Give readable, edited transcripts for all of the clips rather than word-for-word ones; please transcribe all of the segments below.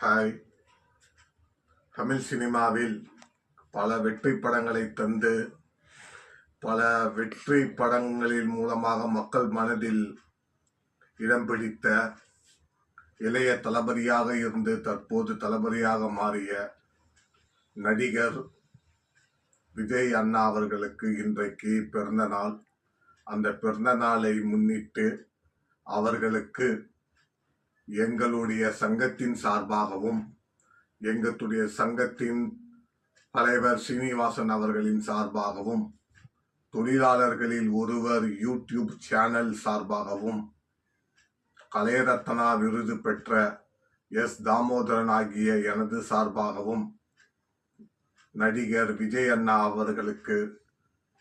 Hi. Tamil சினிமாவில் பல வெற்றி படங்களை தந்து பல வெற்றி படங்களின் மூலமாக மக்கள் மனதில் இடம் பிடித்த இளைய தளபதியாக இருந்து தற்போது தளபதியாக மாறிய நடிகர் விஜய் அண்ணா அவர்களுக்கு இன்றைக்கு பிறந்த நாள். அந்த பிறந்த நாளை முன்னிட்டு அவர்களுக்கு எங்களுடைய சங்கத்தின் சார்பாகவும் எங்களுடைய சங்கத்தின் தலைவர் சீனிவாசன் அவர்களின் சார்பாகவும் தொழிலாளர்களில் ஒருவர் யூடியூப் சேனல் சார்பாகவும் கலைரத்னா விருது பெற்ற எஸ் தாமோதரன் ஆகிய எனது சார்பாகவும் நடிகர் விஜய் அண்ணா அவர்களுக்கு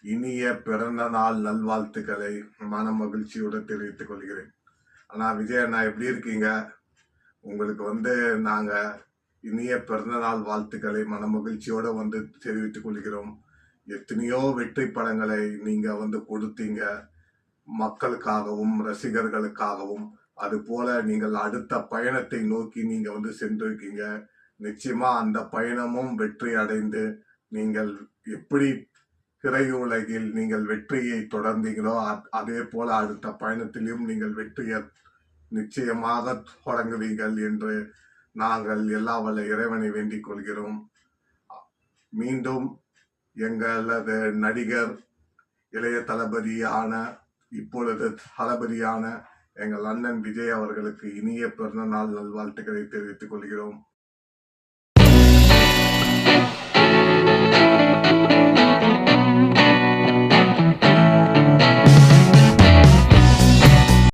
இனிய பிறந்த நாள் நல்வாழ்த்துக்களை மன மகிழ்ச்சியோடு தெரிவித்துக் கொள்கிறேன். அண்ணா விஜய் அண்ணா எப்படி இருக்கீங்க? உங்களுக்கு நாங்கள் இனிய பிறந்தநாள் வாழ்த்துக்களை மன மகிழ்ச்சியோடு தெரிவித்துக் கொள்கிறோம். எத்தனையோ வெற்றி படங்களை நீங்கள் கொடுத்தீங்க மக்களுக்காகவும் ரசிகர்களுக்காகவும். அதுபோல நீங்கள் அடுத்த பயணத்தை நோக்கி நீங்கள் சென்றிருக்கீங்க. நிச்சயமா அந்த பயணமும் வெற்றி அடைந்து நீங்கள் எப்படி திரையுலகில் நீங்கள் வெற்றியை தொடர்ந்தீங்களோ அதே போல அடுத்த பயணத்திலும் நீங்கள் வெற்றியை நிச்சயமாக தொடங்குவீர்கள் என்று நாங்கள் எல்லா வல்ல இறைவனை வேண்டிக் கொள்கிறோம். மீண்டும் எங்களது நடிகர் இளைய தளபதியான இப்பொழுது தளபதியான எங்கள் அண்ணன் விஜய் அவர்களுக்கு இனிய பிறந்த நாள் நல்வாழ்த்துக்களை தெரிவித்துக் கொள்கிறோம்.